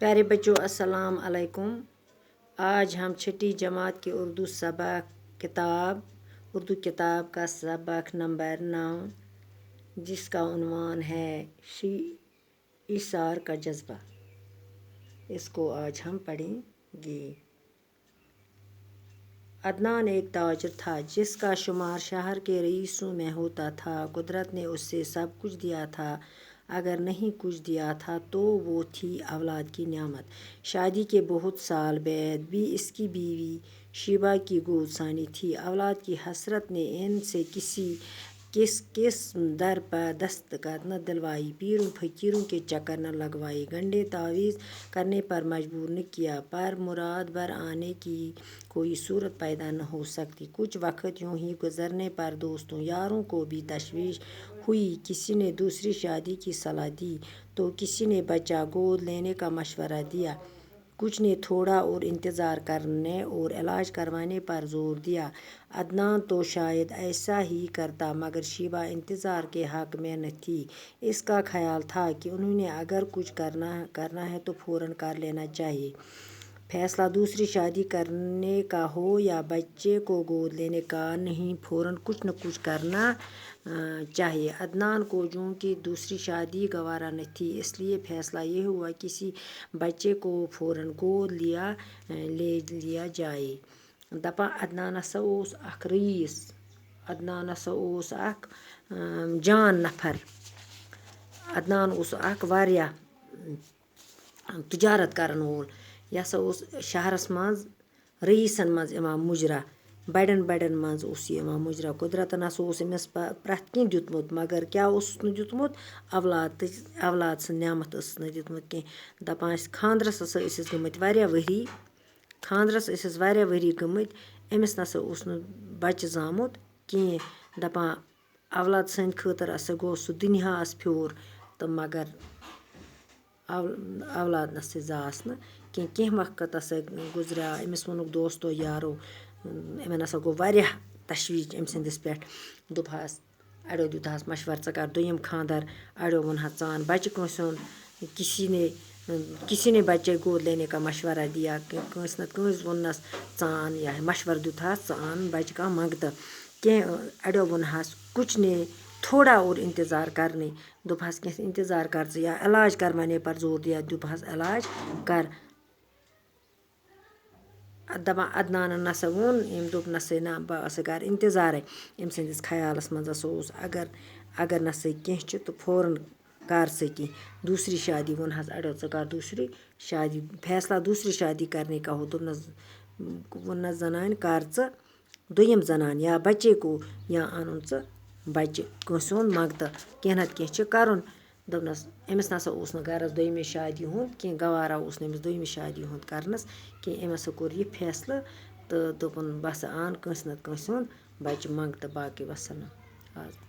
प्यारे बच्चों अस्सलाम अलैकुम। आज हम छठी जमात के उर्दू किताब का सबक नंबर 9 जिसका उन्वान है इशार का जज्बा, इसको आज हम पढ़ेंगे। अदनान एक ताजिर था जिसका शुमार शहर के रईसों में होता था। कुदरत ने उससे सब कुछ दिया था, अगर नहीं कुछ दिया था तो वो थी औलाद की नेमत। शादी के बहुत साल बाद भी इसकी बीवी शीबा की गोद सानी थी। औलाद की हसरत ने इनसे किस दर पर दस्तखत न दिलवाई, पीरों फकीरों के चक्कर न लगवाए, गंडे तावीज़ करने पर मजबूर न किया, पर मुराद बर आने की कोई सूरत पैदा न हो सकती। कुछ वक्त यूं ही गुजरने पर दोस्तों यारों को भी तशवीश हुई। किसी ने दूसरी शादी की सलाह दी तो किसी ने बच्चा गोद लेने का मशवरा दिया। कुछ ने थोड़ा और इंतज़ार करने और इलाज करवाने पर जोर दिया। अदनान तो शायद ऐसा ही करता, मगर शीबा इंतज़ार के हक़ में न थी। इसका ख्याल था कि उन्होंने अगर कुछ करना है तो फ़ौरन कर लेना चाहिए। फैसला दूसरी शादी करने का हो या बच्चे को गोद लेने का, नहीं, फ़ौरन कुछ न कुछ करना चाहिए। अदनान को जो कि दूसरी शादी गवारा न थी, इसलिए फ़ैसला ये हुआ किसी बच्चे को फ़ौरन गोद ले लिया जाए। दपा अदनान हसा ओस अख रईस, अदनान हसा ओस अख जान नफर। अदनान ओस अख वारिया तजारत करन वोल। यह हसा ओस शहरस मज रईसन मज इमाम मुजरा, बड़न मज ओस ये इमाम मुजरा। कुदरतन हसा ओस अमिस प्रथ कहीं दितमुत, मगर क्या ओस न दितमुत, औलाद सं नेमत स न दितमुत कहीं। दपान खानदरस हसा इसिस गमत वारिया वरी, खानदरस इसिस वारिया वरी गमत, अमिस नसा ओस न बच्चे जामुत कहीं। दपान औलाद सं खतर हसा गो सु दुनियास फ्योर, तो मगर औलाद नसा जास न कहीं वक्त हसा गुजरा। अमिस वोनुक दोस्तों यारो, इमन हसा गो वारिया तशवीश अम सिंदिस पेट। दोपहस अड़ो दितहस मशवर च कर दोयम खानदर, अड़ो वोनहस चान बच्चे कंस हुन। किसी ने बच्चे गोद लेने का मशवरा दिया, कंस वोनस चान, या मशवर दितहस चान बच्चे का मंगत। अड़ो वोनहस कुछ ने थोड़ा और इंतज़ार करने, दोपहस कह इंतज़ार कर या इलाज करवाने पर जोर दिया, दोपहस इलाज कर। दपान अदनान नसा वोन, अम दोप नसा ना बह हसा कर इंतज़ार। अम सिंदिस ख्यालस मज हसा ओस अगर नसा कह तो फ़ौरन कर स कहीं दूसरी शादी। वोनहस अड़ो च कर दूसरी शादी। फैसला दूसरी शादी करने का हो, वोनस जनान कर च दोयम जनान या बच्चे को, या अनुन च बच्चे कंस हुंद मंगत, कह नत कह करन। दोपनस अमिस नसा ओस न गरज दोयमि शादी हुंद कहीं, गवारा ओस न अमिस दोयमि शादी हुंद करनस कहीं। अम हसा कोर यह फैसला तो दोपन बह हसा आन कंस नत कंस हुंद बच्चे मंगत। बाकी वसलम।